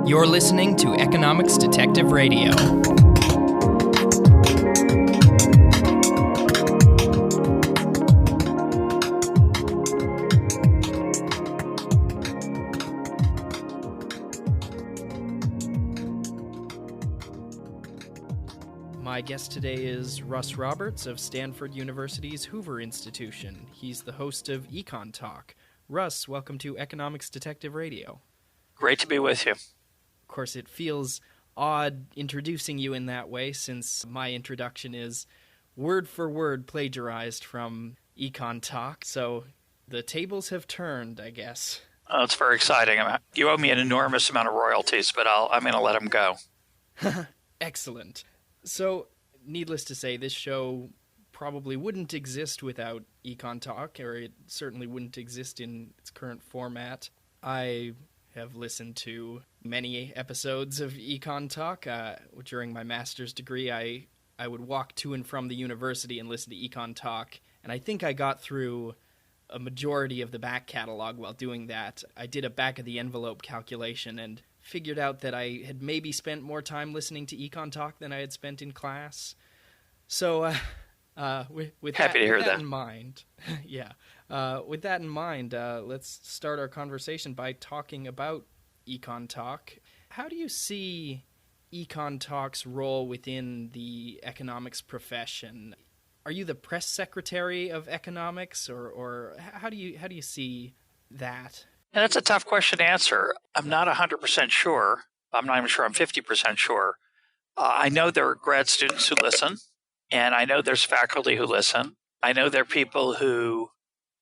You're listening to Economics Detective Radio. My guest today is Russ Roberts of Stanford University's Hoover Institution. He's the host of EconTalk. Russ, welcome to Economics Detective Radio. Great to be with you. Of course, it feels odd introducing you in that way since my introduction is word for word plagiarized from EconTalk, so the tables have turned, I guess. Oh, it's very exciting. You owe me an enormous amount of royalties, but I'm going to let them go. Excellent. So, needless to say, this show probably wouldn't exist without EconTalk, or it certainly wouldn't exist in its current format. I have listened to many episodes of EconTalk. During my master's degree, I would walk to and from the university and listen to EconTalk, and I think I got through a majority of the back catalog while doing that. I did a back-of-the-envelope calculation and figured out that I had maybe spent more time listening to EconTalk than I had spent in class. So, with that in mind, with that in mind, let's start our conversation by talking about EconTalk. How do you see EconTalk's role within the economics profession? Are you the press secretary of economics, or how do you see that? And that's a tough question to answer. I'm not 100% sure. I'm not even sure I'm 50% sure. I know there are grad students who listen, and I know there's faculty who listen. I know there are people who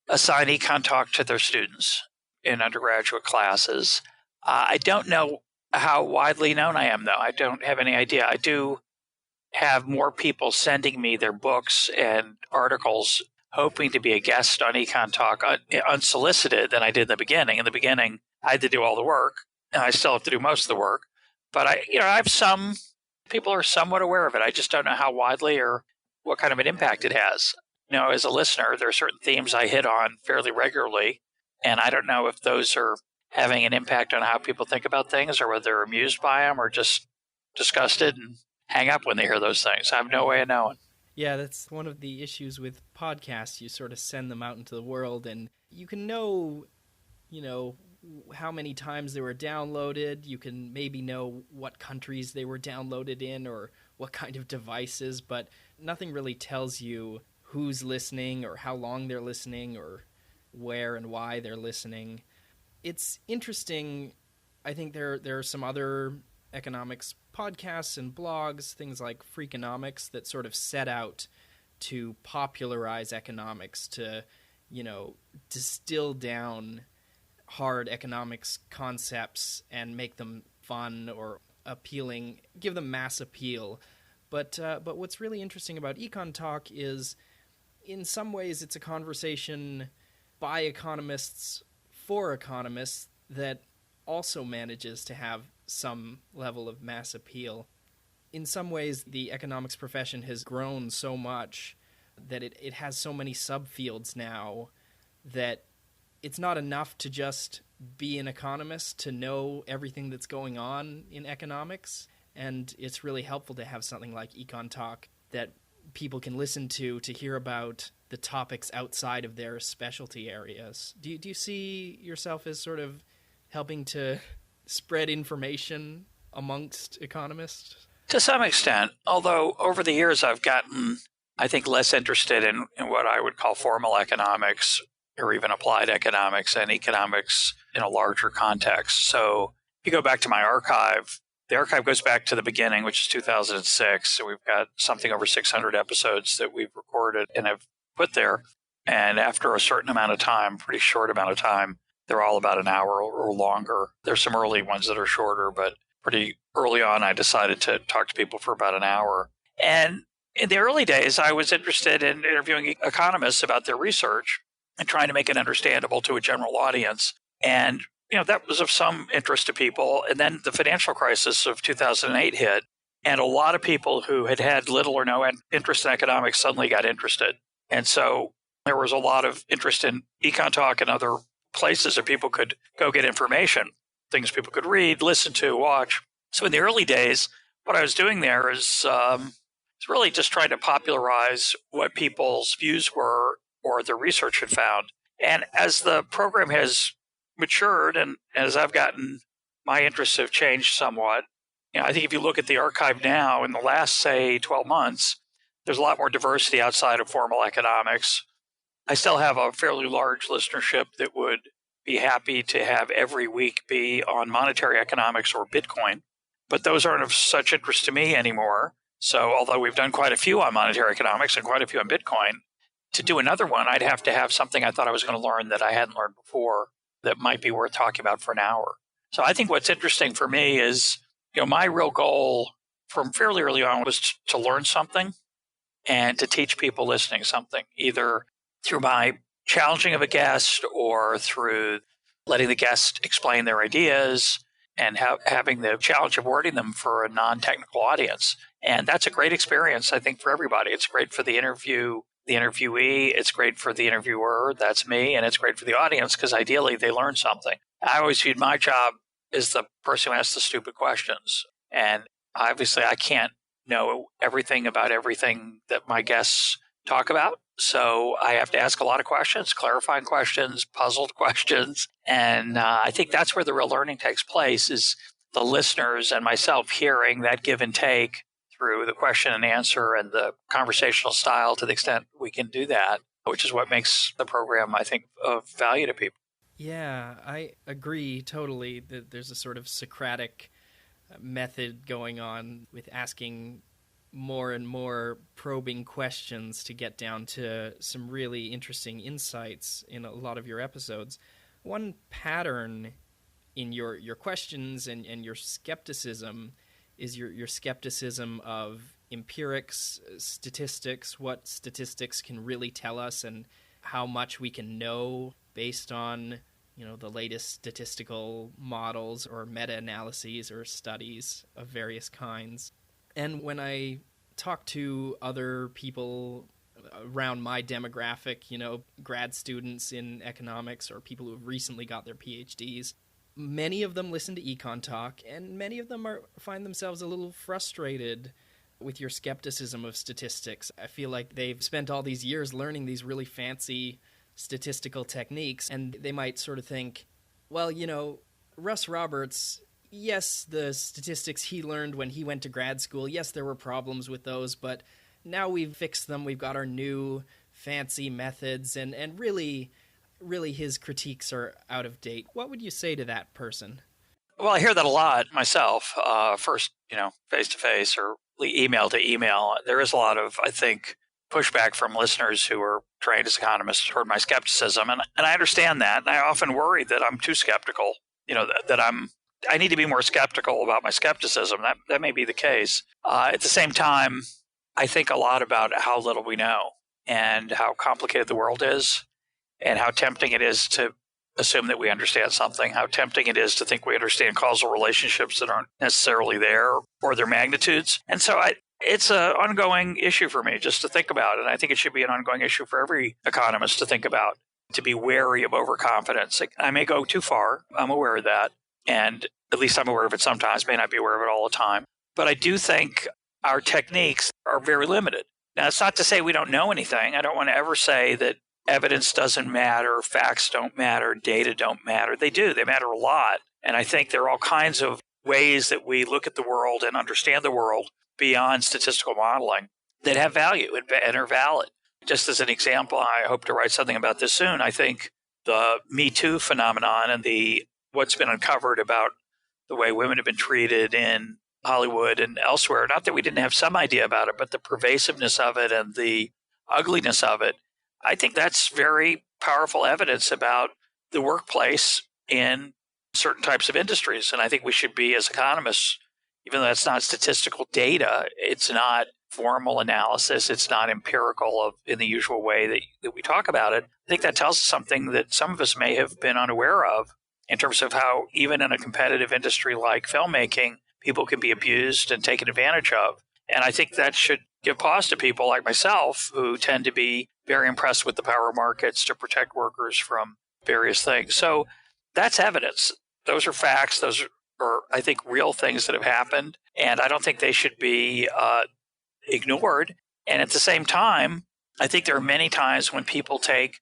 assign EconTalk to their students in undergraduate classes. I don't know how widely known I am, though. I don't have any idea. I do have more people sending me their books and articles hoping to be a guest on EconTalk unsolicited than I did in the beginning. In the beginning, I had to do all the work, and I still have to do most of the work. But I have some people are somewhat aware of it. I just don't know how widely or what kind of an impact it has. As a listener, there are certain themes I hit on fairly regularly, and I don't know if those are having an impact on how people think about things or whether they're amused by them or just disgusted and hang up when they hear those things. I have no way of knowing. Yeah, that's one of the issues with podcasts. You sort of send them out into the world, and you can know, how many times they were downloaded. You can maybe know what countries they were downloaded in or what kind of devices, but nothing really tells you who's listening or how long they're listening or where and why they're listening. It's interesting. I think there are some other economics podcasts and blogs, things like Freakonomics, that sort of set out to popularize economics, to, distill down hard economics concepts and make them fun or appealing, give them mass appeal. But what's really interesting about EconTalk is, in some ways, it's a conversation by economists for economists that also manages to have some level of mass appeal. In some ways, the economics profession has grown so much that it has so many subfields now that it's not enough to just be an economist to know everything that's going on in economics, and it's really helpful to have something like EconTalk that people can listen to hear about the topics outside of their specialty areas. Do you see yourself as sort of helping to spread information amongst economists? To some extent, although over the years I've gotten, I think, less interested in what I would call formal economics or even applied economics and economics in a larger context. So if you go back to my archive, the archive goes back to the beginning, which is 2006. So we've got something over 600 episodes that we've recorded and have put there. And after a certain amount of time, pretty short amount of time, they're all about an hour or longer. There's some early ones that are shorter, but pretty early on, I decided to talk to people for about an hour. And in the early days, I was interested in interviewing economists about their research and trying to make it understandable to a general audience. And, that was of some interest to people. And then the financial crisis of 2008 hit, and a lot of people who had little or no interest in economics suddenly got interested. And so there was a lot of interest in EconTalk and other places that people could go get information. things people could read, listen to, watch. So in the early days, what I was doing there is really just trying to popularize what people's views were or their research had found. And as the program has matured and as I've gotten, my interests have changed somewhat. I think if you look at the archive now, in the last, say, 12 months, there's a lot more diversity outside of formal economics. I still have a fairly large listenership that would be happy to have every week be on monetary economics or Bitcoin, but those aren't of such interest to me anymore. So although we've done quite a few on monetary economics and quite a few on Bitcoin, to do another one, I'd have to have something I thought I was going to learn that I hadn't learned before that might be worth talking about for an hour. So I think what's interesting for me is, my real goal from fairly early on was to learn something and to teach people listening something, either through my challenging of a guest or through letting the guest explain their ideas and having the challenge of wording them for a non-technical audience. And that's a great experience, I think, for everybody. It's great for the interviewee. It's great for the interviewer. That's me. And it's great for the audience because ideally they learn something. I always viewed my job as the person who asks the stupid questions. And obviously I can't know everything about everything that my guests talk about. So I have to ask a lot of questions, clarifying questions, puzzled questions. And I think that's where the real learning takes place, is the listeners and myself hearing that give and take through the question and answer and the conversational style to the extent we can do that, which is what makes the program, I think, of value to people. Yeah, I agree totally that there's a sort of Socratic method going on with asking more and more probing questions to get down to some really interesting insights in a lot of your episodes. One pattern in your questions and your skepticism is your skepticism of empirics, statistics, what statistics can really tell us and how much we can know based on the latest statistical models or meta-analyses or studies of various kinds. And when I talk to other people around my demographic, grad students in economics or people who have recently got their PhDs, many of them listen to EconTalk, and many of them find themselves a little frustrated with your skepticism of statistics. I feel like they've spent all these years learning these really fancy statistical techniques, and they might sort of think, well, Russ Roberts, yes, the statistics he learned when he went to grad school, yes, there were problems with those, but now we've fixed them. We've got our new fancy methods, and really his critiques are out of date. What would you say to that person? Well, I hear that a lot myself. First, face-to-face or email to email. There is a lot of, I think, pushback from listeners who are trained as economists toward my skepticism. And I understand that. And I often worry that I'm too skeptical, that I need to be more skeptical about my skepticism. That may be the case. At the same time, I think a lot about how little we know and how complicated the world is and how tempting it is to assume that we understand something, how tempting it is to think we understand causal relationships that aren't necessarily there or their magnitudes. And so it's an ongoing issue for me just to think about. And I think it should be an ongoing issue for every economist to think about, to be wary of overconfidence. I may go too far. I'm aware of that. And at least I'm aware of it sometimes, may not be aware of it all the time. But I do think our techniques are very limited. Now, it's not to say we don't know anything. I don't want to ever say that evidence doesn't matter, facts don't matter, data don't matter. They do. They matter a lot. And I think there are all kinds of ways that we look at the world and understand the world beyond statistical modeling that have value and are valid. Just as an example, I hope to write something about this soon. I think the Me Too phenomenon and what's been uncovered about the way women have been treated in Hollywood and elsewhere, not that we didn't have some idea about it, but the pervasiveness of it and the ugliness of it, I think that's very powerful evidence about the workplace in certain types of industries. And I think we should be, as economists, even though that's not statistical data, it's not formal analysis, it's not empirical in the usual way that we talk about it. I think that tells us something that some of us may have been unaware of in terms of how even in a competitive industry like filmmaking, people can be abused and taken advantage of. And I think that should give pause to people like myself who tend to be very impressed with the power markets to protect workers from various things. So that's evidence. Those are facts. Those are, I think, real things that have happened. And I don't think they should be ignored. And at the same time, I think there are many times when people take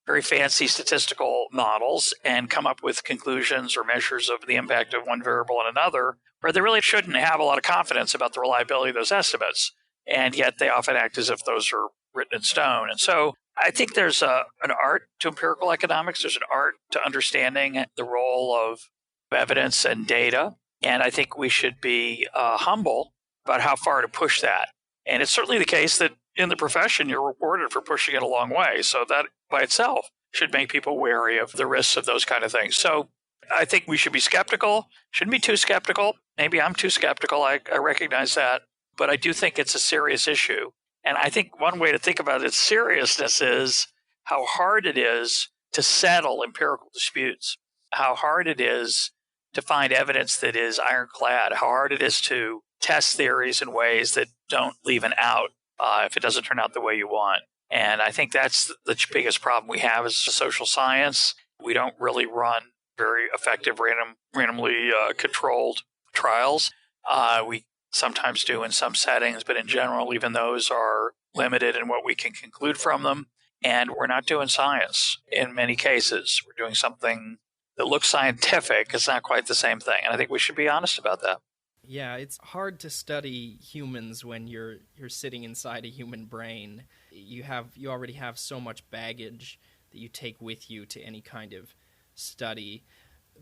very fancy statistical models and come up with conclusions or measures of the impact of one variable on another, where they really shouldn't have a lot of confidence about the reliability of those estimates. And yet they often act as if those are written in stone. And so I think there's an art to empirical economics. There's an art to understanding the role of evidence and data. And I think we should be humble about how far to push that. And it's certainly the case that in the profession, you're rewarded for pushing it a long way. So that by itself should make people wary of the risks of those kind of things. So I think we should be skeptical. Shouldn't be too skeptical. Maybe I'm too skeptical. I recognize that. But I do think it's a serious issue. And I think one way to think about its seriousness is how hard it is to settle empirical disputes, how hard it is to find evidence that is ironclad, how hard it is to test theories in ways that don't leave an out if it doesn't turn out the way you want. And I think that's the biggest problem we have as social science. We don't really run very effective randomly controlled trials. We sometimes do in some settings, but in general, even those are limited in what we can conclude from them. And we're not doing science in many cases. We're doing something that looks scientific. It's not quite the same thing. And I think we should be honest about that. Yeah, it's hard to study humans when you're sitting inside a human brain. You already have so much baggage that you take with you to any kind of study.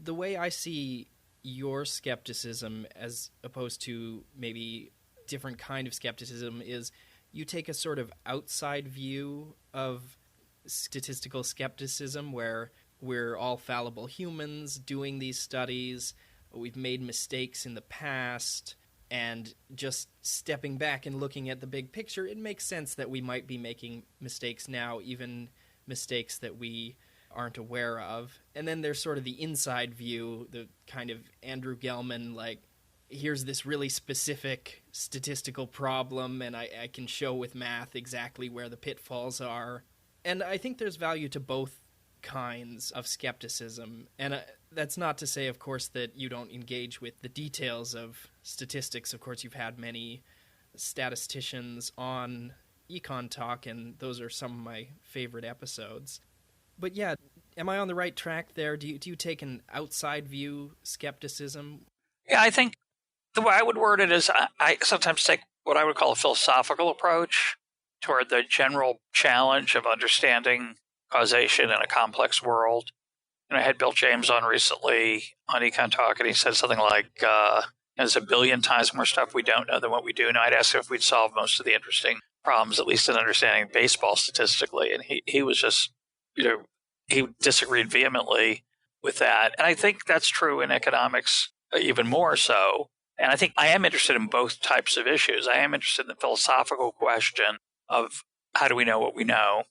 The way I see your skepticism as opposed to maybe different kind of skepticism is you take a sort of outside view of statistical skepticism where we're all fallible humans doing these studies. We've made mistakes in the past, and just stepping back and looking at the big picture, it makes sense that we might be making mistakes now, even mistakes that we aren't aware of. And then there's sort of the inside view, the kind of Andrew Gelman, like, here's this really specific statistical problem, and I can show with math exactly where the pitfalls are. And I think there's value to both kinds of skepticism. And that's not to say, of course, that you don't engage with the details of statistics. Of course, you've had many statisticians on EconTalk, and those are some of my favorite episodes. But yeah, am I on the right track there? Do you take an outside view skepticism? Yeah, I think the way I would word it is I sometimes take what I would call a philosophical approach toward the general challenge of understanding causation in a complex world. And I had Bill James on recently on EconTalk, and he said something like, there's a billion times more stuff we don't know than what we do. And I'd asked him if we'd solved most of the interesting problems, at least in understanding baseball statistically. And he was just, he disagreed vehemently with that. And I think that's true in economics even more so. And I think I am interested in both types of issues. I am interested in the philosophical question of how do we know what we know?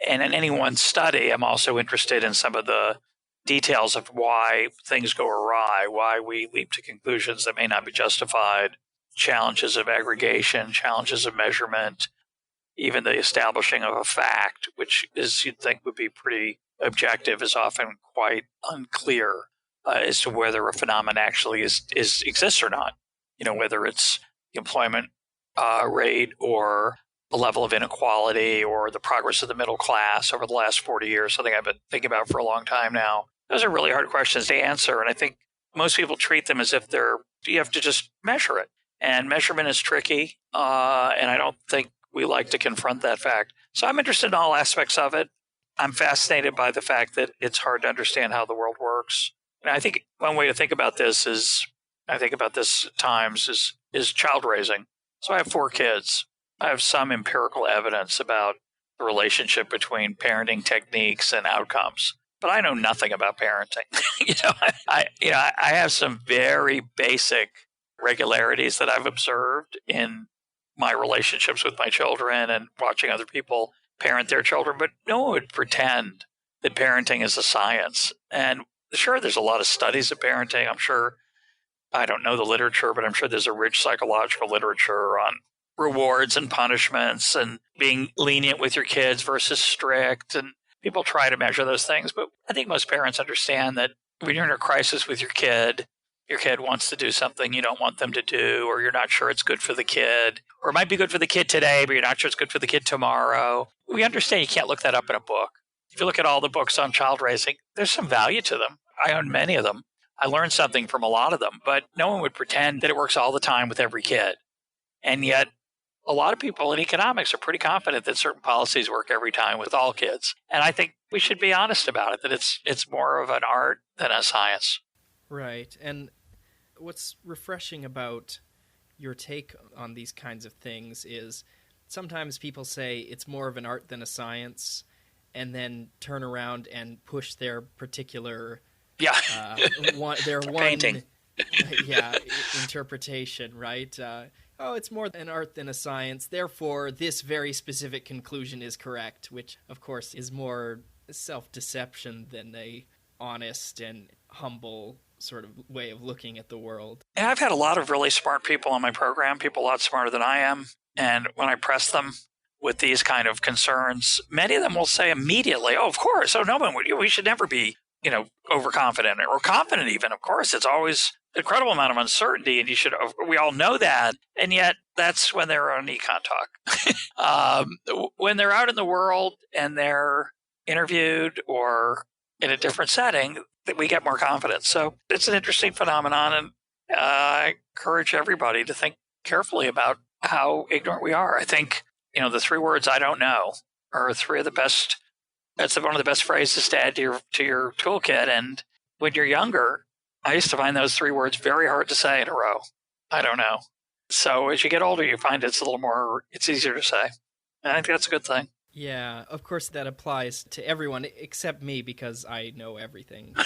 And in any one study, I'm also interested in some of the details of why things go awry, why we leap to conclusions that may not be justified, challenges of aggregation, challenges of measurement, even the establishing of a fact, which is you'd think would be pretty objective, is often quite unclear as to whether a phenomenon actually exists or not. Whether it's the employment rate or the level of inequality or the progress of the middle class over the last 40 years, something I've been thinking about for a long time now. Those are really hard questions to answer. And I think most people treat them as if you have to just measure it. And measurement is tricky. And I don't think we like to confront that fact. So I'm interested in all aspects of it. I'm fascinated by the fact that it's hard to understand how the world works. And I think one way to think about this is child raising. So I have 4 kids. I have some empirical evidence about the relationship between parenting techniques and outcomes, but I know nothing about parenting. I have some very basic regularities that I've observed in my relationships with my children and watching other people parent their children, but no one would pretend that parenting is a science. And sure, there's a lot of studies of parenting. I'm sure, I don't know the literature, but I'm sure there's a rich psychological literature on rewards and punishments and being lenient with your kids versus strict. And people try to measure those things. But I think most parents understand that when you're in a crisis with your kid wants to do something you don't want them to do, or you're not sure it's good for the kid, or it might be good for the kid today, but you're not sure it's good for the kid tomorrow. We understand you can't look that up in a book. If you look at all the books on child raising, there's some value to them. I own many of them. I learned something from a lot of them, but no one would pretend that it works all the time with every kid. And yet, a lot of people in economics are pretty confident that certain policies work every time with all kids. And I think we should be honest about it, that it's more of an art than a science. Right. And what's refreshing about your take on these kinds of things is sometimes people say it's more of an art than a science, and then turn around and push their particular painting. Interpretation, right? It's more an art than a science, therefore this very specific conclusion is correct, which of course is more self-deception than a honest and humble sort of way of looking at the world. And I've had a lot of really smart people on my program, people a lot smarter than I am, and when I press them with these kind of concerns, many of them will say immediately, oh, of course, oh, no one would, we should never be, overconfident or confident even. Of course, it's always an incredible amount of uncertainty, and we all know that. And yet that's when they're on EconTalk. When they're out in the world and they're interviewed or in a different setting, that we get more confidence. So it's an interesting phenomenon, and I encourage everybody to think carefully about how ignorant we are. I think, the 3 words "I don't know" are 3 of the best. That's one of the best phrases to add to your toolkit. And when you're younger, I used to find those 3 words very hard to say in a row. I don't know. So as you get older, you find it's easier to say. And I think that's a good thing. Yeah, of course that applies to everyone except me because I know everything.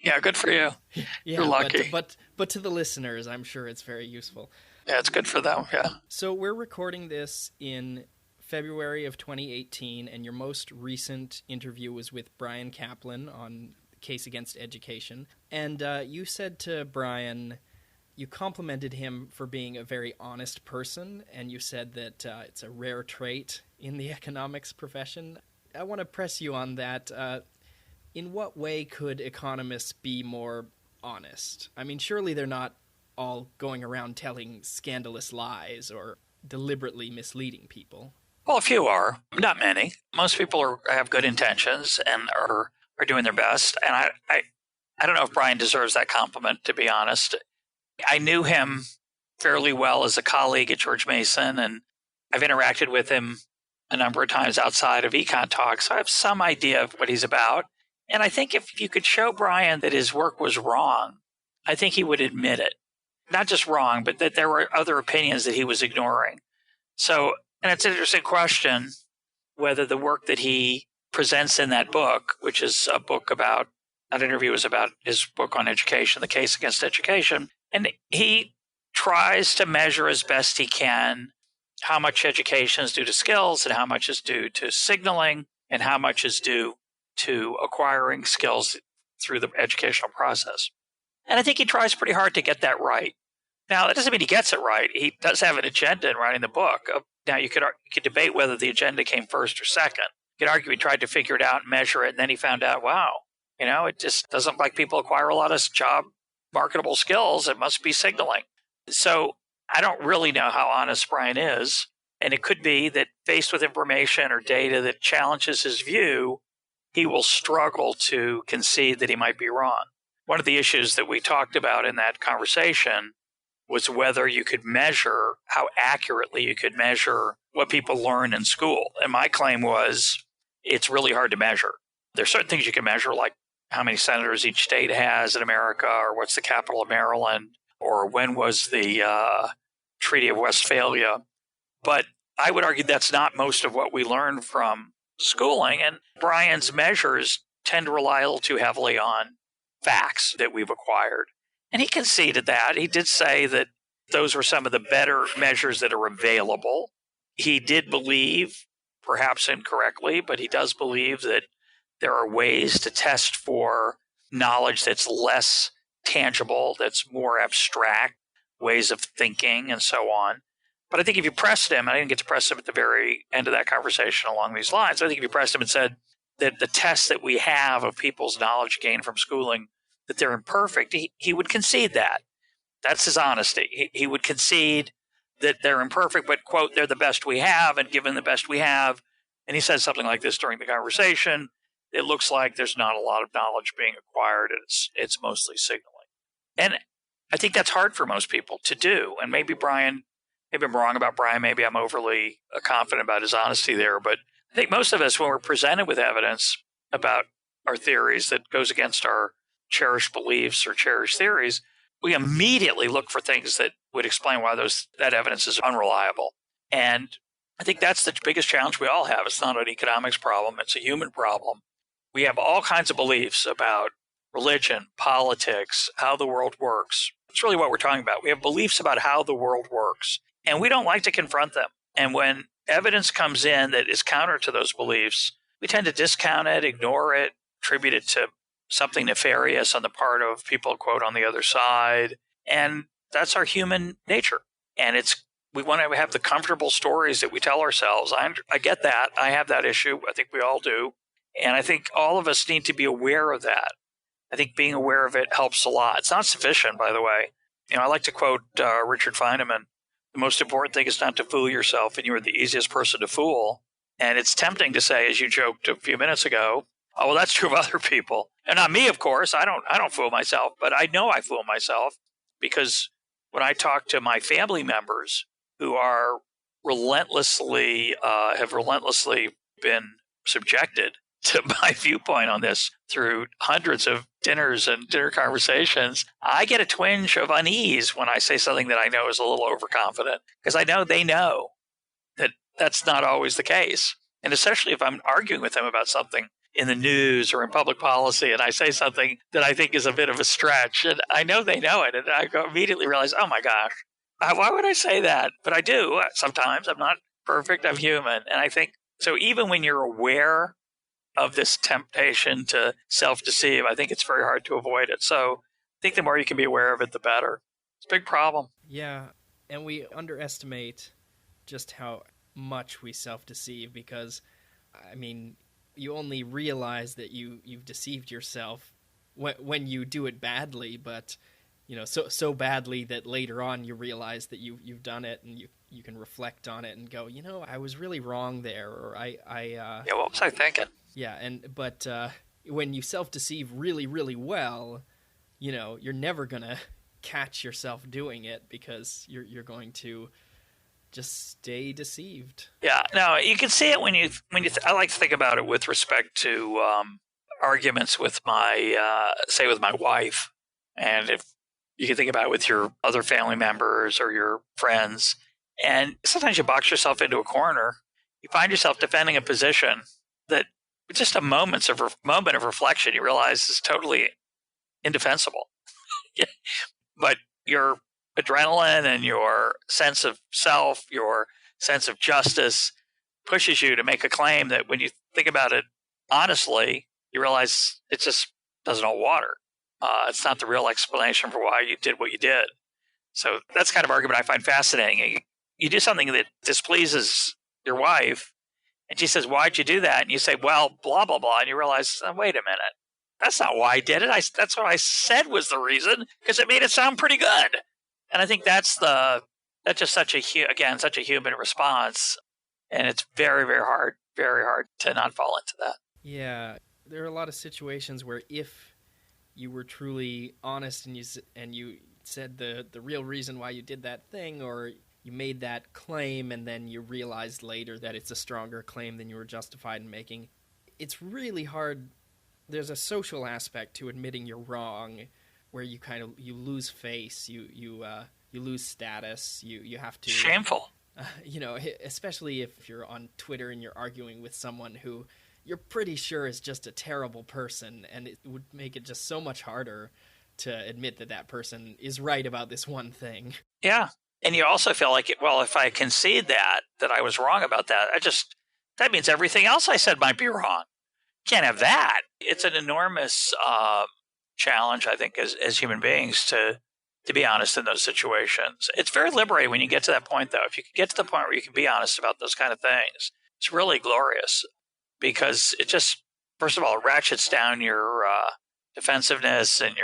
Yeah, good for you. Yeah, you're lucky. But to the listeners, I'm sure it's very useful. Yeah, it's good for them, yeah. So we're recording this in February of 2018, and your most recent interview was with Brian Kaplan on Case Against Education. And you said to Brian, you complimented him for being a very honest person, and you said that it's a rare trait in the economics profession. I want to press you on that. In what way could economists be more honest? I mean, surely they're not all going around telling scandalous lies or deliberately misleading people. Well, a few are. Not many. Most people have good intentions and are doing their best. And I don't know if Brian deserves that compliment, to be honest. I knew him fairly well as a colleague at George Mason, and I've interacted with him a number of times outside of EconTalk, so I have some idea of what he's about. And I think if you could show Brian that his work was wrong, I think he would admit it. Not just wrong, but that there were other opinions that he was ignoring. So, and it's an interesting question whether the work that he presents in that book, which is a book about, that interview was about his book on education, The Case Against Education, and he tries to measure as best he can how much education is due to skills and how much is due to signaling and how much is due to acquiring skills through the educational process. And I think he tries pretty hard to get that right. Now, that doesn't mean he gets it right. He does have an agenda in writing the book. Now, you could debate whether the agenda came first or second. You could argue he tried to figure it out and measure it, and then he found out, wow, it just doesn't look like people acquire a lot of job marketable skills. It must be signaling. So I don't really know how honest Brian is. And it could be that faced with information or data that challenges his view, he will struggle to concede that he might be wrong. One of the issues that we talked about in that conversation was whether you could measure, how accurately you could measure what people learn in school. And my claim was it's really hard to measure. There's certain things you can measure, like how many senators each state has in America, or what's the capital of Maryland, or when was the Treaty of Westphalia. But I would argue that's not most of what we learn from schooling. And Brian's measures tend to rely a little too heavily on facts that we've acquired. And he conceded that. He did say that those were some of the better measures that are available. He did believe, perhaps incorrectly, but he does believe that there are ways to test for knowledge that's less tangible, that's more abstract, ways of thinking and so on. But I think if you pressed him, and I didn't get to press him at the very end of that conversation along these lines, I think if you pressed him and said that the tests that we have of people's knowledge gained from schooling that they're imperfect, he would concede that. That's his honesty. He would concede that they're imperfect, but, quote, they're the best we have, and given the best we have, and he says something like this during the conversation, it looks like there's not a lot of knowledge being acquired, and it's mostly signaling. And I think that's hard for most people to do. And maybe I'm wrong about Brian, maybe I'm overly confident about his honesty there, but I think most of us, when we're presented with evidence about our theories that goes against our cherished beliefs or cherished theories, we immediately look for things that would explain why that evidence is unreliable. And I think that's the biggest challenge we all have. It's not an economics problem. It's a human problem. We have all kinds of beliefs about religion, politics, how the world works. It's really what we're talking about. We have beliefs about how the world works, and we don't like to confront them. And when evidence comes in that is counter to those beliefs, we tend to discount it, ignore it, attribute it to something nefarious on the part of people, quote, on the other side. And that's our human nature. And we want to have the comfortable stories that we tell ourselves. I get that. I have that issue. I think we all do. And I think all of us need to be aware of that. I think being aware of it helps a lot. It's not sufficient, by the way. I like to quote Richard Feynman. The most important thing is not to fool yourself, and you are the easiest person to fool. And it's tempting to say, as you joked a few minutes ago, oh, well, that's true of other people. And not me, of course. I don't fool myself, but I know I fool myself because when I talk to my family members who are have relentlessly been subjected to my viewpoint on this through hundreds of dinners and dinner conversations, I get a twinge of unease when I say something that I know is a little overconfident, because I know they know that that's not always the case. And especially if I'm arguing with them about something in the news or in public policy, and I say something that I think is a bit of a stretch, and I know they know it, and I immediately realize, oh my gosh, why would I say that? But I do sometimes. I'm not perfect. I'm human. And I think, so even when you're aware of this temptation to self-deceive, I think it's very hard to avoid it. So I think the more you can be aware of it, the better. It's a big problem. Yeah, and we underestimate just how much we self-deceive because, you only realize that you've deceived yourself when you do it badly, but so badly that later on you realize that you've done it, and you can reflect on it and go, I was really wrong there, or yeah, what was I thinking? Yeah, but when you self-deceive really, really well, you're never gonna catch yourself doing it because you're going to just stay deceived. Yeah, no, you can see it when you. I like to think about it with respect to arguments with with my wife, and if you can think about it with your other family members or your friends, and sometimes you box yourself into a corner. You find yourself defending a position that, with just a moment of reflection, you realize is totally indefensible. But your adrenaline and your sense of self, your sense of justice pushes you to make a claim that when you think about it honestly, you realize it just doesn't hold water. It's not the real explanation for why you did what you did. So that's the kind of argument I find fascinating. You do something that displeases your wife, and she says, why'd you do that? And you say, well, blah, blah, blah. And you realize, wait a minute. That's not why I did it. That's what I said was the reason, because it made it sound pretty good. And I think that's just such a human response. And it's very, very hard to not fall into that. Yeah. There are a lot of situations where if you were truly honest and you said the real reason why you did that thing, or you made that claim and then you realized later that it's a stronger claim than you were justified in making, it's really hard. There's a social aspect to admitting you're wrong, where you you lose face, you lose status, you have to. Shameful. Especially if you're on Twitter and you're arguing with someone who you're pretty sure is just a terrible person, and it would make it just so much harder to admit that person is right about this one thing. Yeah. And you also feel like, well, if I concede that I was wrong about that, that means everything else I said might be wrong. Can't have that. It's an enormous challenge, I think, as human beings to be honest in those situations. It's very liberating when you get to that point, though. If you can get to the point where you can be honest about those kind of things, it's really glorious, because it just, first of all, it ratchets down your defensiveness and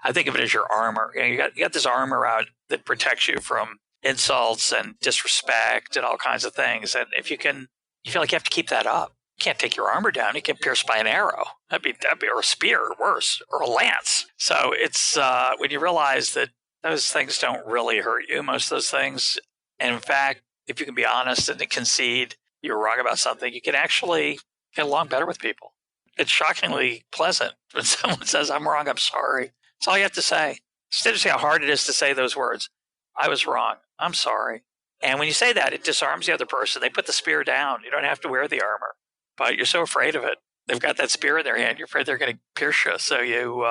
I think of it as your armor. You got this armor out that protects you from insults and disrespect and all kinds of things. And if you feel like you have to keep that up. You can't take your armor down. You get pierced by an arrow. That'd be or a spear, or worse, or a lance. So it's when you realize that those things don't really hurt you, most of those things. And in fact, if you can be honest and concede you're wrong about something, you can actually get along better with people. It's shockingly pleasant when someone says, I'm wrong, I'm sorry. That's all you have to say. It's interesting how hard it is to say those words. I was wrong. I'm sorry. And when you say that, it disarms the other person. They put the spear down. You don't have to wear the armor. But you're so afraid of it. They've got that spear in their hand. You're afraid they're going to pierce you. So you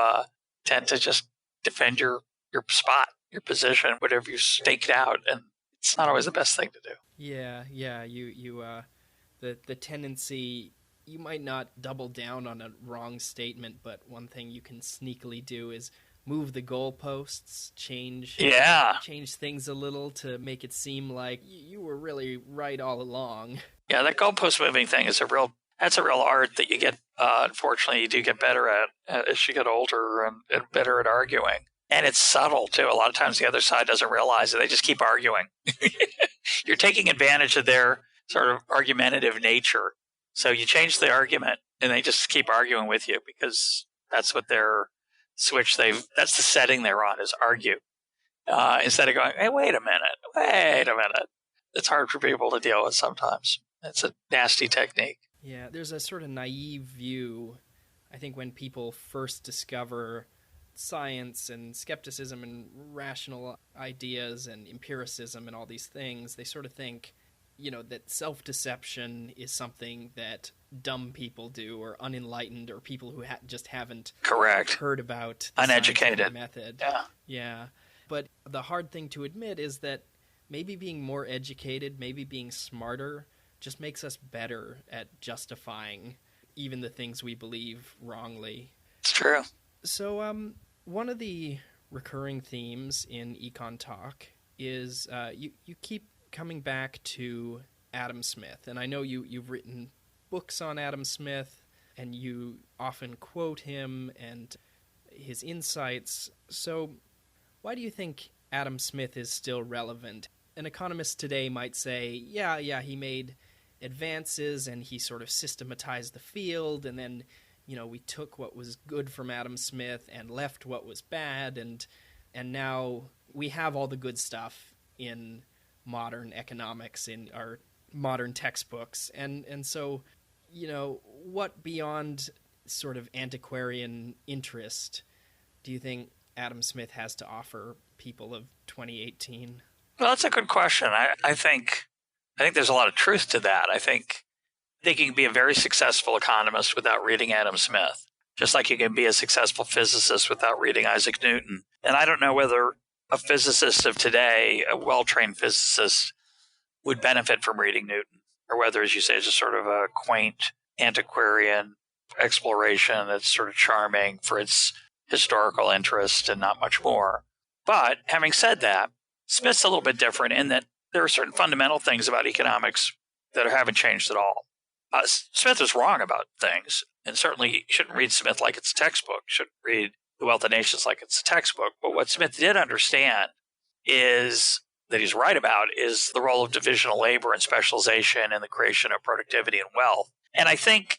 tend to just defend your spot, your position, whatever you staked out. And it's not always the best thing to do. Yeah. The tendency, you might not double down on a wrong statement, but one thing you can sneakily do is move the goalposts, change things a little to make it seem like you were really right all along. Yeah, that goalpost moving thing is a real art that you get, unfortunately, you do get better at as you get older and better at arguing. And it's subtle, too. A lot of times the other side doesn't realize it. They just keep arguing. You're taking advantage of their sort of argumentative nature. So you change the argument, and they just keep arguing with you because that's what that's the setting they're on, is argue. Instead of going, hey, wait a minute. It's hard for people to deal with sometimes. It's a nasty technique. Yeah, there's a sort of naive view, I think, when people first discover science and skepticism and rational ideas and empiricism and all these things, they sort of think, that self-deception is something that dumb people do, or unenlightened, or people who just haven't heard about the uneducated method. Yeah. But the hard thing to admit is that maybe being more educated, maybe being smarter, just makes us better at justifying even the things we believe wrongly. It's true. So one of the recurring themes in EconTalk is you keep coming back to Adam Smith. And I know you've written books on Adam Smith, and you often quote him and his insights. So why do you think Adam Smith is still relevant? An economist today might say, yeah, he made advances and he sort of systematized the field, and then, we took what was good from Adam Smith and left what was bad, and now we have all the good stuff in modern economics, in our modern textbooks. And so, what beyond sort of antiquarian interest do you think Adam Smith has to offer people of 2018? Well, that's a good question. I think there's a lot of truth to that. I think you can be a very successful economist without reading Adam Smith, just like you can be a successful physicist without reading Isaac Newton. And I don't know whether a physicist of today, a well-trained physicist, would benefit from reading Newton, or whether, as you say, it's just sort of a quaint antiquarian exploration that's sort of charming for its historical interest and not much more. But having said that, Smith's a little bit different in that there are certain fundamental things about economics that haven't changed at all. Smith was wrong about things, and certainly you shouldn't read Smith like it's a textbook. You shouldn't read The Wealth of Nations like it's a textbook. But what Smith did understand is that he's right about is the role of divisional labor and specialization in the creation of productivity and wealth. And I think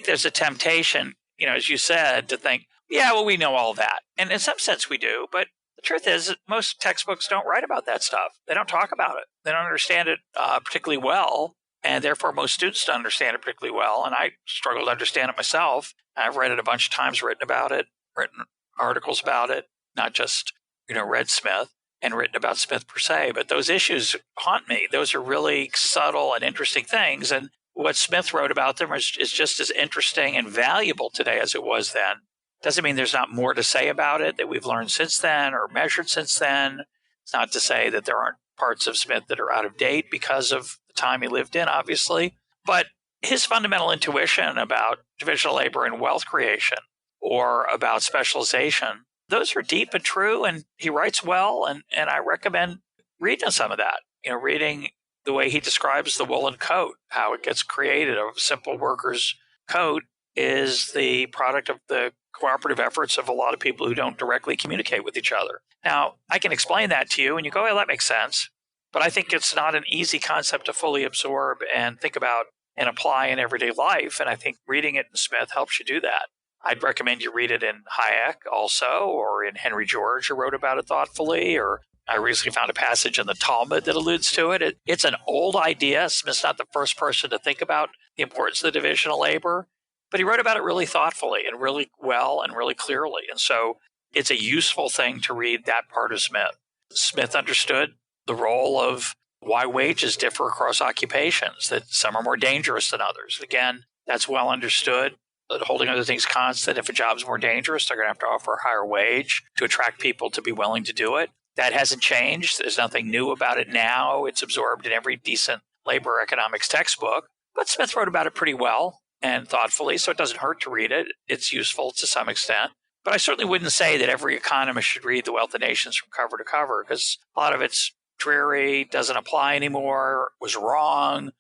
there's a temptation, as you said, to think, yeah, well, we know all that. And in some sense we do, but the truth is that most textbooks don't write about that stuff. They don't talk about it. They don't understand it particularly well, and therefore most students don't understand it particularly well. And I struggle to understand it myself. I've read it a bunch of times, written about it, written articles about it, not just, read Smith and written about Smith per se, but those issues haunt me. Those are really subtle and interesting things. And what Smith wrote about them is just as interesting and valuable today as it was then. Doesn't mean there's not more to say about it that we've learned since then or measured since then. It's not to say that there aren't parts of Smith that are out of date because of the time he lived in, obviously. But his fundamental intuition about divisional labor and wealth creation, or about specialization, those are deep and true, and he writes well, and I recommend reading some of that. Reading the way he describes the woolen coat, how it gets created, a simple worker's coat is the product of the cooperative efforts of a lot of people who don't directly communicate with each other. Now, I can explain that to you, and you go, well, that makes sense. But I think it's not an easy concept to fully absorb and think about and apply in everyday life. And I think reading it in Smith helps you do that. I'd recommend you read it in Hayek also, or in Henry George, who wrote about it thoughtfully, or I recently found a passage in the Talmud that alludes to it. It's an old idea. Smith's not the first person to think about the importance of the division of labor, but he wrote about it really thoughtfully and really well and really clearly. And so it's a useful thing to read that part of Smith. Smith understood the role of why wages differ across occupations, that some are more dangerous than others. Again, that's well understood. But holding other things constant, if a job's more dangerous, they're going to have to offer a higher wage to attract people to be willing to do it. That hasn't changed. There's nothing new about it now. It's absorbed in every decent labor economics textbook. But Smith wrote about it pretty well and thoughtfully, so it doesn't hurt to read it. It's useful to some extent. But I certainly wouldn't say that every economist should read The Wealth of Nations from cover to cover, because a lot of it's dreary, doesn't apply anymore, was wrong,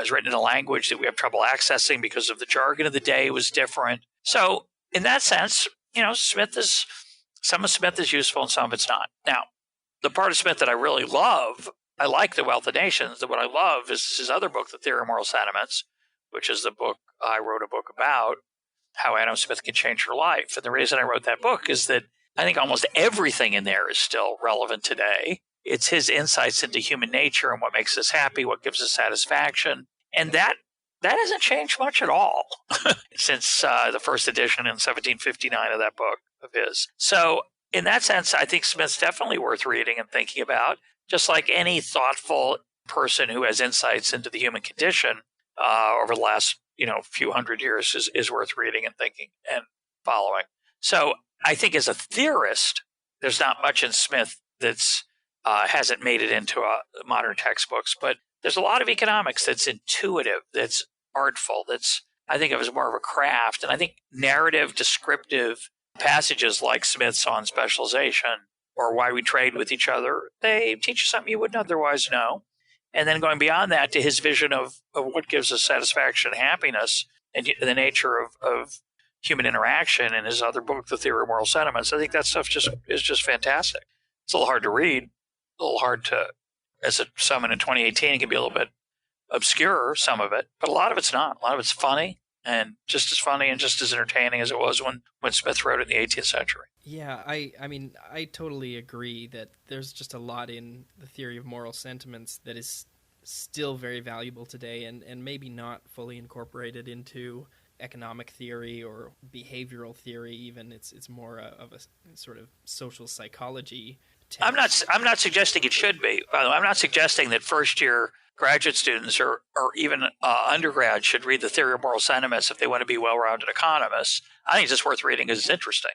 is written in a language that we have trouble accessing because of the jargon of the day was different. So in that sense, some of Smith is useful and some of it's not. Now, the part of Smith that I really love, I like The Wealth of Nations. That what I love is his other book, The Theory of Moral Sentiments, which is the book I wrote a book about, how Adam Smith can change your life. And the reason I wrote that book is that I think almost everything in there is still relevant today. It's his insights into human nature and what makes us happy, what gives us satisfaction. And that hasn't changed much at all since the first edition in 1759 of that book of his. So in that sense, I think Smith's definitely worth reading and thinking about, just like any thoughtful person who has insights into the human condition over the last few hundred years is worth reading and thinking and following. So I think as a theorist, there's not much in Smith that's hasn't made it into modern textbooks, but there's a lot of economics that's intuitive, that's artful, that's I think of as more of a craft. And I think narrative, descriptive passages like Smith's on specialization or why we trade with each other, they teach you something you wouldn't otherwise know. And then going beyond that to his vision of what gives us satisfaction and happiness and the nature of human interaction in his other book, The Theory of Moral Sentiments, I think that stuff is just fantastic. It's a little hard to read, a little hard to, as a summon in 2018, it can be a little bit obscure, some of it, but a lot of it's not. A lot of it's funny and just as funny and just as entertaining as it was when Smith wrote it in the 18th century. Yeah, I mean, I totally agree that there's just a lot in The Theory of Moral Sentiments that is still very valuable today and maybe not fully incorporated into economic theory or behavioral theory even. It's more of a sort of social psychology text. I'm not suggesting it should be. By the way, I'm not suggesting that first-year graduate students or even undergrads should read The Theory of Moral Sentiments if they want to be well-rounded economists. I think it's just worth reading because it's interesting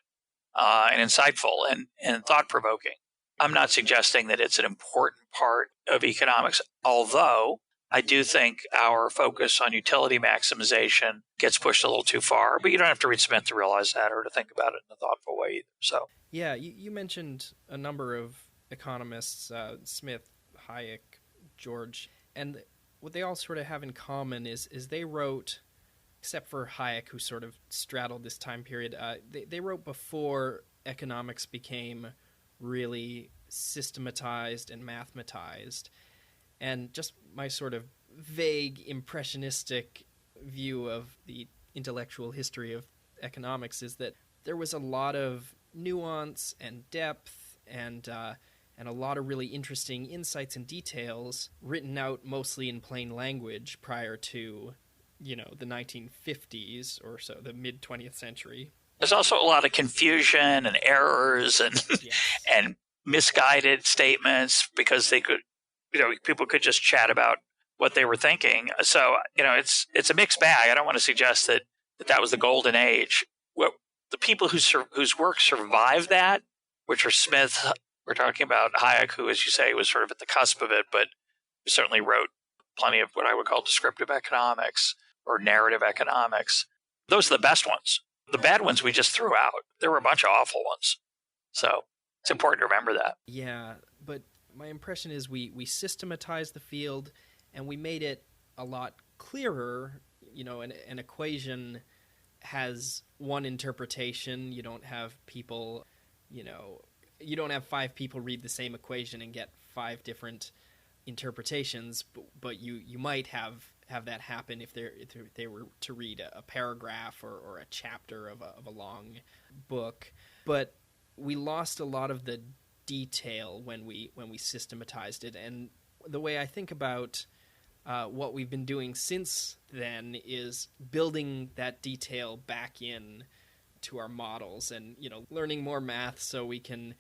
and insightful and thought-provoking. I'm not suggesting that it's an important part of economics, although I do think our focus on utility maximization gets pushed a little too far. But you don't have to read Smith to realize that or to think about it in a thoughtful way either. So, yeah, you mentioned a number of economists, Smith, Hayek, George, and what they all sort of have in common is they wrote, except for Hayek, who sort of straddled this time period, they wrote before economics became really systematized and mathematized. And just my sort of vague, impressionistic view of the intellectual history of economics is that there was a lot of nuance and depth and a lot of really interesting insights and details written out mostly in plain language prior to, the 1950s or so, the mid-20th century. There's also a lot of confusion and errors and Yes. and misguided statements because they could, people could just chat about what they were thinking. So, it's a mixed bag. I don't want to suggest that was the golden age. Well, the people whose work survived that, which are Smith, we're talking about Hayek, who, as you say, was sort of at the cusp of it, but certainly wrote plenty of what I would call descriptive economics or narrative economics. Those are the best ones. The bad ones we just threw out. There were a bunch of awful ones. So it's important to remember that. Yeah, but my impression is we systematized the field and we made it a lot clearer. An equation has one interpretation. You don't have people, you don't have 5 people read the same equation and get 5 different interpretations, but you might have that happen if they were to read a paragraph or a chapter of a long book. But we lost a lot of the detail when we systematized it. And the way I think about what we've been doing since then is building that detail back in to our models, and learning more math so we can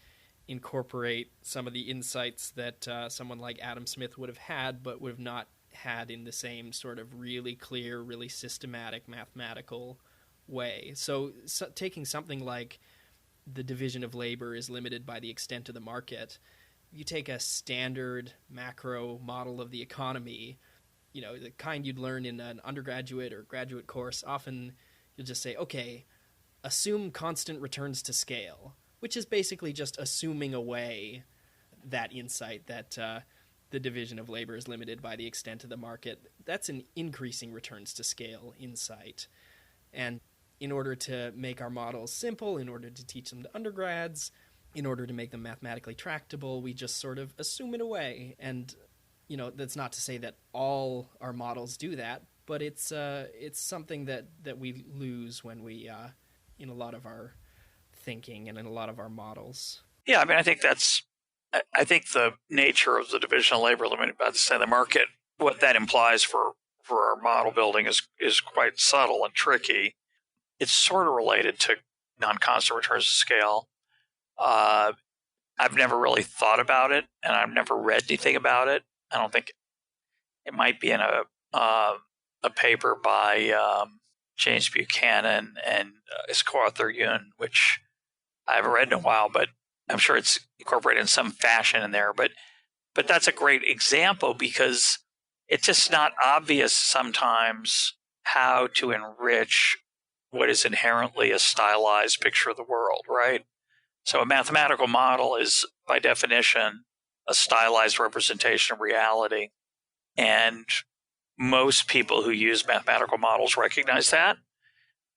incorporate some of the insights that someone like Adam Smith would have had, but would have not had in the same sort of really clear, really systematic mathematical way. So taking something like the division of labor is limited by the extent of the market. You take a standard macro model of the economy, the kind you'd learn in an undergraduate or graduate course. Often you'll just say, okay, assume constant returns to scale, which is basically just assuming away that insight that the division of labor is limited by the extent of the market. That's an increasing returns to scale insight. And in order to make our models simple, in order to teach them to undergrads, in order to make them mathematically tractable, we just sort of assume it away. And that's not to say that all our models do that, but it's something that we lose when we in a lot of our thinking and in a lot of our models. Yeah, I think I think the nature of the division of labor limited by the extent of the market, what that implies for our model building is quite subtle and tricky. It's sort of related to non-constant returns to scale. I've never really thought about it, and I've never read anything about it. I don't think it might be in a paper by James Buchanan and his co-author Yun, which I haven't read in a while, but I'm sure it's incorporated in some fashion in there. But that's a great example because it's just not obvious sometimes how to enrich what is inherently a stylized picture of the world, right? So a mathematical model is, by definition, a stylized representation of reality. And most people who use mathematical models recognize that.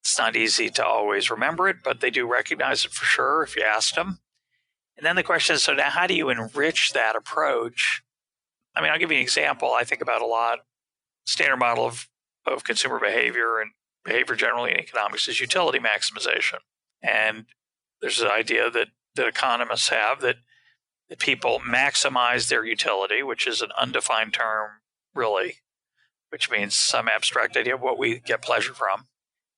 It's not easy to always remember it, but they do recognize it for sure if you ask them. And then the question is, so now how do you enrich that approach? I'll give you an example I think about a lot. Standard model of consumer behavior and behavior generally in economics is utility maximization. And there's an idea that economists have that people maximize their utility, which is an undefined term, really, which means some abstract idea of what we get pleasure from.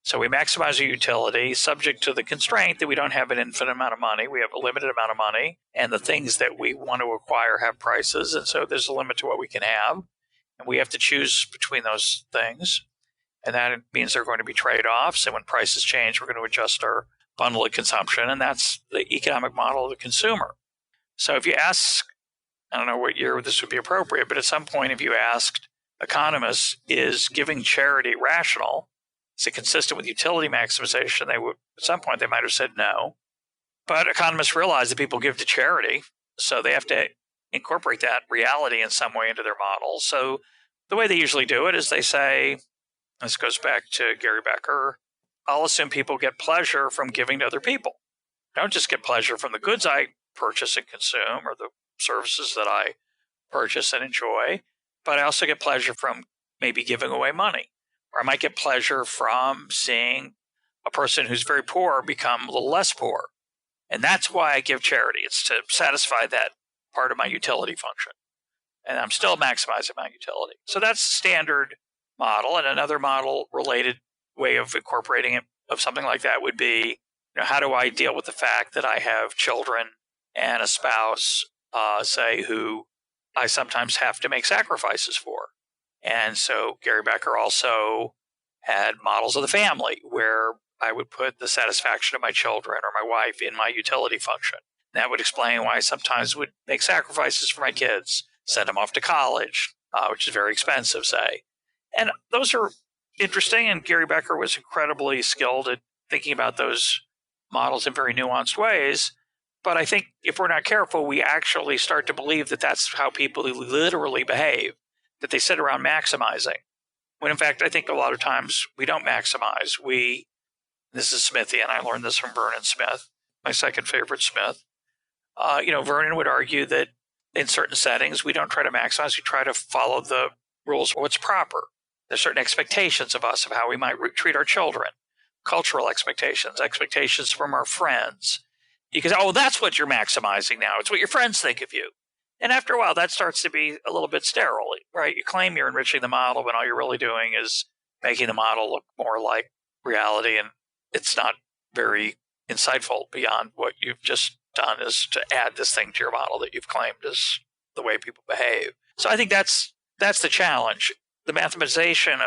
So we maximize our utility subject to the constraint that we don't have an infinite amount of money. We have a limited amount of money, and the things that we want to acquire have prices. And so there's a limit to what we can have. And we have to choose between those things. And that means there are going to be trade-offs. And when prices change, we're going to adjust our bundle of consumption. And that's the economic model of the consumer. So if you ask, I don't know what year this would be appropriate, but at some point, if you asked economists, is giving charity rational? Is it consistent with utility maximization? They would, at some point, they might have said no. But economists realize that people give to charity, so they have to incorporate that reality in some way into their model. So the way they usually do it is they say, this goes back to Gary Becker, I'll assume people get pleasure from giving to other people. I don't just get pleasure from the goods I purchase and consume or the services that I purchase and enjoy, but I also get pleasure from maybe giving away money. Or I might get pleasure from seeing a person who's very poor become a little less poor. And that's why I give charity. It's to satisfy that part of my utility function. And I'm still maximizing my utility. So that's standard model. And another model related way of incorporating it of something like that would be, how do I deal with the fact that I have children and a spouse, say, who I sometimes have to make sacrifices for? And so Gary Becker also had models of the family where I would put the satisfaction of my children or my wife in my utility function. That would explain why I sometimes would make sacrifices for my kids, send them off to college, which is very expensive, say. And those are interesting, and Gary Becker was incredibly skilled at thinking about those models in very nuanced ways. But I think if we're not careful, we actually start to believe that that's how people literally behave, that they sit around maximizing. When in fact, I think a lot of times we don't maximize. We This is Smithian. I learned this from Vernon Smith, my second favorite Smith. Vernon would argue that in certain settings, we don't try to maximize, we try to follow the rules of what's proper. There's certain expectations of us, of how we might treat our children, cultural expectations, expectations from our friends. You can say, oh, that's what you're maximizing now. It's what your friends think of you. And after a while, that starts to be a little bit sterile, right? You claim you're enriching the model, but all you're really doing is making the model look more like reality. And it's not very insightful beyond what you've just done is to add this thing to your model that you've claimed is the way people behave. So I think that's the challenge. The mathematization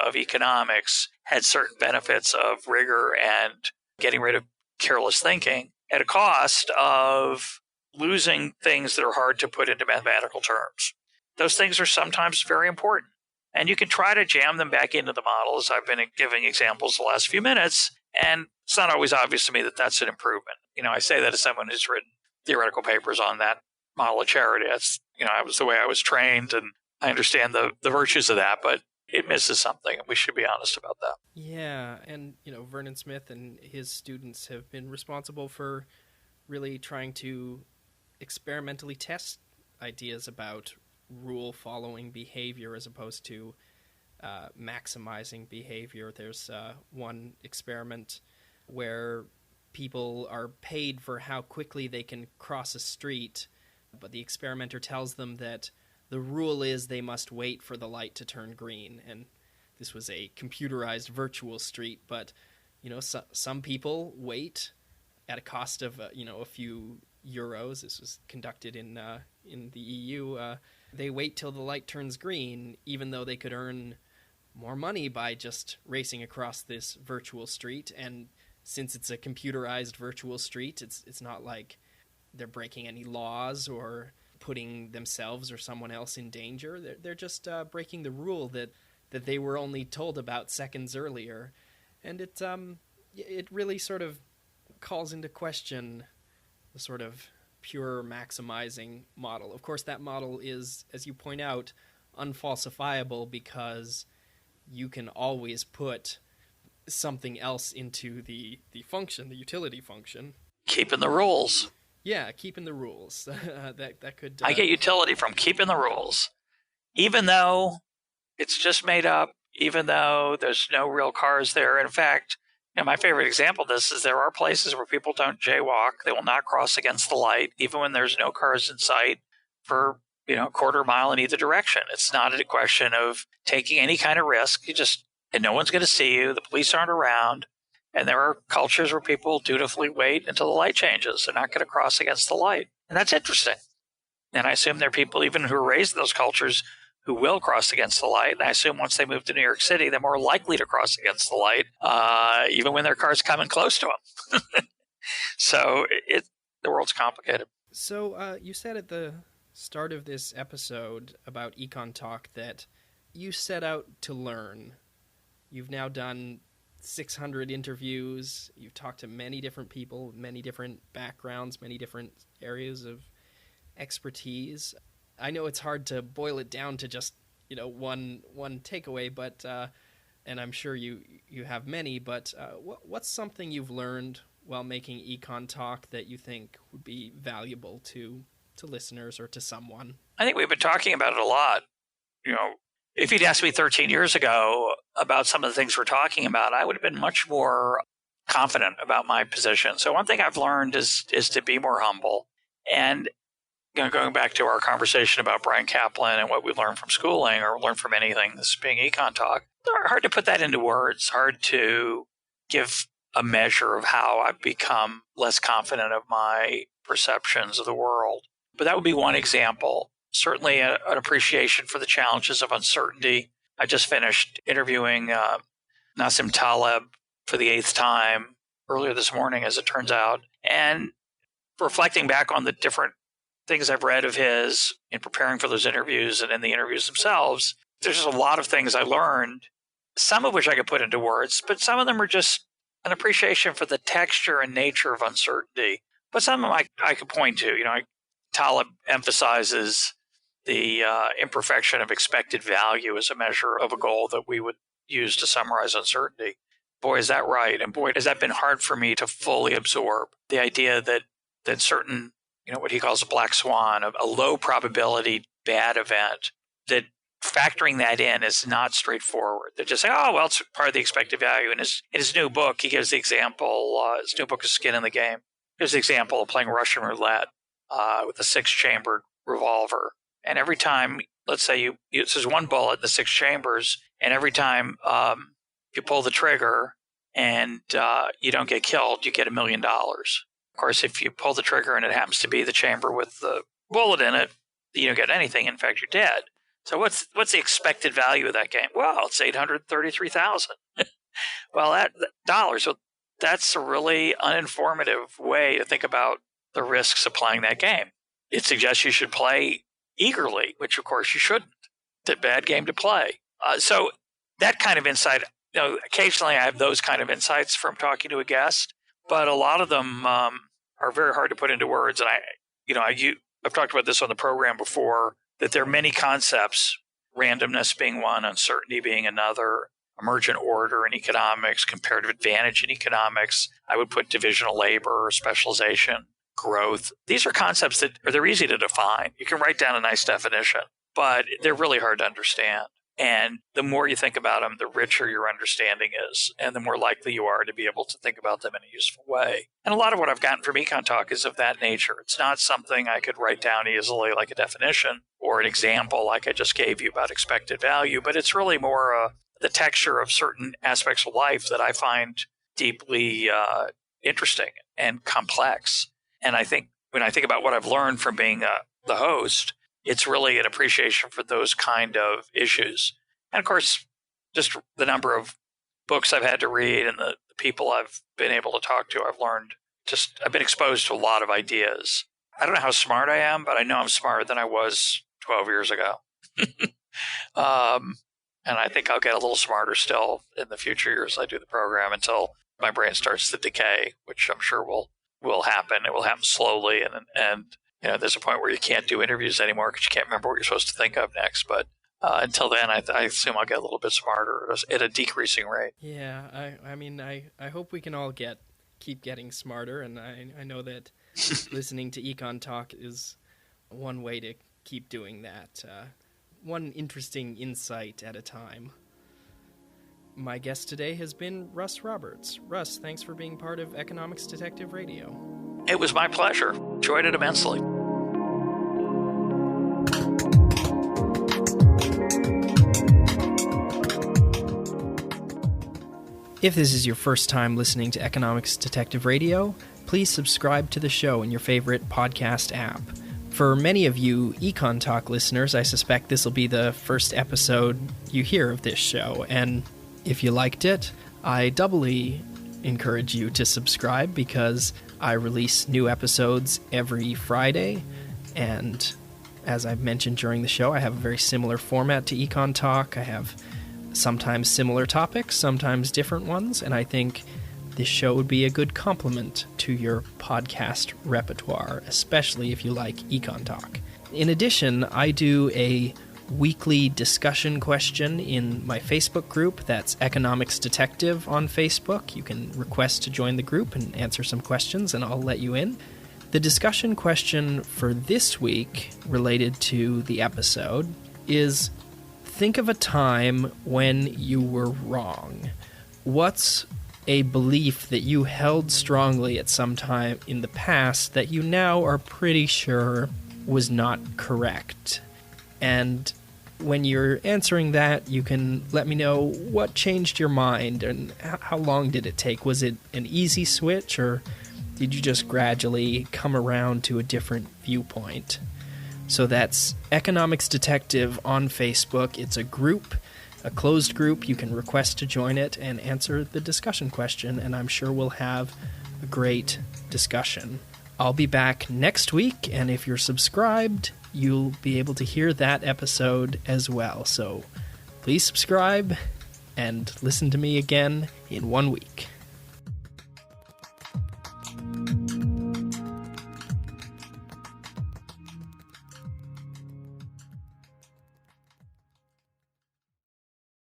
of economics had certain benefits of rigor and getting rid of careless thinking at a cost of losing things that are hard to put into mathematical terms. Those things are sometimes very important. And you can try to jam them back into the model, as I've been giving examples the last few minutes, and it's not always obvious to me that that's an improvement. I say that as someone who's written theoretical papers on that model of charity. That's, I was the way I was trained, and I understand the virtues of that, but it misses something, and we should be honest about that. Yeah, and, Vernon Smith and his students have been responsible for really trying to experimentally test ideas about rule-following behavior as opposed to maximizing behavior. There's one experiment where people are paid for how quickly they can cross a street, but the experimenter tells them that the rule is they must wait for the light to turn green. And this was a computerized virtual street, but some people wait at a cost of a few euros. This was conducted in the EU. They wait till the light turns green, even though they could earn more money by just racing across this virtual street. And since it's a computerized virtual street, it's not like they're breaking any laws or putting themselves or someone else in danger. They're just breaking the rule that they were only told about seconds earlier. And it really sort of calls into question the sort of pure maximizing model. Of course, that model is, as you point out, unfalsifiable because you can always put something else into the function, the utility function. Keeping the rules. Yeah, keeping the rules. that could... I get utility from keeping the rules. Even though it's just made up, even though there's no real cars there. In fact, my favorite example of this is there are places where people don't jaywalk. They will not cross against the light, even when there's no cars in sight for, a quarter mile in either direction. It's not a question of taking any kind of risk. And no one's going to see you. The police aren't around. And there are cultures where people dutifully wait until the light changes. They're not going to cross against the light. And that's interesting. And I assume there are people even who are raised in those cultures who will cross against the light. And I assume once they move to New York City, they're more likely to cross against the light, even when their car's coming close to them. So the world's complicated. So you said at the start of this episode about EconTalk that you set out to learn. You've now done 600 interviews. You've talked to many different people, many different backgrounds, many different areas of expertise. I know it's hard to boil it down to just, one takeaway, but and I'm sure you have many, but what's something you've learned while making EconTalk that you think would be valuable to listeners or to someone? I think we've been talking about it a lot. If you'd asked me 13 years ago about some of the things we're talking about, I would have been much more confident about my position. So one thing I've learned is to be more humble. And going back to our conversation about Brian Kaplan and what we learned from schooling or learned from anything, this being EconTalk, it's hard to put that into words, hard to give a measure of how I've become less confident of my perceptions of the world. But that would be one example. Certainly an appreciation for the challenges of uncertainty. I just finished interviewing Nassim Taleb for the 8th time earlier this morning, as it turns out, and reflecting back on the different things I've read of his in preparing for those interviews and in the interviews themselves, there's just a lot of things I learned, some of which I could put into words, but some of them are just an appreciation for the texture and nature of uncertainty. But some of them I could point to. Taleb emphasizes the imperfection of expected value as a measure of a goal that we would use to summarize uncertainty. Boy, is that right. And boy, has that been hard for me to fully absorb. The idea that certain, what he calls a black swan, a low probability bad event, that factoring that in is not straightforward. They're just saying, oh, well, it's part of the expected value. In his new book, he gives the example, his new book is Skin in the Game. Here's the example of playing Russian roulette with a 6-chambered revolver. And every time, let's say there's one bullet in the 6 chambers, and every time you pull the trigger and you don't get killed, you get $1 million. Of course, if you pull the trigger and it happens to be the chamber with the bullet in it, you don't get anything. In fact, you're dead. So what's the expected value of that game? Well, it's $833,000. Well, that dollars. So that's a really uninformative way to think about the risks of playing that game. It suggests you should play eagerly, which of course you shouldn't. It's a bad game to play. So that kind of insight, occasionally I have those kind of insights from talking to a guest, but a lot of them are very hard to put into words. And I've talked about this on the program before, that there are many concepts, randomness being one, uncertainty being another, emergent order in economics, comparative advantage in economics. I would put divisional labor, specialization, growth. These are concepts they're easy to define. You can write down a nice definition, but they're really hard to understand. And the more you think about them, the richer your understanding is, and the more likely you are to be able to think about them in a useful way. And a lot of what I've gotten from EconTalk is of that nature. It's not something I could write down easily like a definition or an example like I just gave you about expected value, but it's really more the texture of certain aspects of life that I find deeply interesting and complex. And I think when I think about what I've learned from being the host, it's really an appreciation for those kind of issues. And of course, just the number of books I've had to read and the people I've been able to talk to, I've been exposed to a lot of ideas. I don't know how smart I am, but I know I'm smarter than I was 12 years ago. And I think I'll get a little smarter still in the future years I do the program until my brain starts to decay, which I'm sure will happen. It will happen slowly. And there's a point where you can't do interviews anymore because you can't remember what you're supposed to think of next. But until then, I assume I'll get a little bit smarter at a decreasing rate. Yeah, I hope we can all keep getting smarter. And I know that listening to EconTalk is one way to keep doing that. One interesting insight at a time. My guest today has been Russ Roberts. Russ, thanks for being part of Economics Detective Radio. It was my pleasure. Enjoyed it immensely. If this is your first time listening to Economics Detective Radio, please subscribe to the show in your favorite podcast app. For many of you EconTalk listeners, I suspect this will be the first episode you hear of this show, and if you liked it, I doubly encourage you to subscribe because I release new episodes every Friday, and as I've mentioned during the show, I have a very similar format to EconTalk. I have sometimes similar topics, sometimes different ones, and I think this show would be a good complement to your podcast repertoire, especially if you like EconTalk. In addition, I do a weekly discussion question in my Facebook group. That's Economics Detective on Facebook. You can request to join the group and answer some questions, and I'll let you in. The discussion question for this week, related to the episode, is think of a time when you were wrong. What's a belief that you held strongly at some time in the past that you now are pretty sure was not correct? And when you're answering that, you can let me know what changed your mind and how long did it take. Was it an easy switch, or did you just gradually come around to a different viewpoint? So that's Economics Detective on Facebook. It's a group, a closed group. You can request to join it and answer the discussion question, and I'm sure we'll have a great discussion. I'll be back next week, and if you're subscribed, you'll be able to hear that episode as well. So please subscribe and listen to me again in 1 week.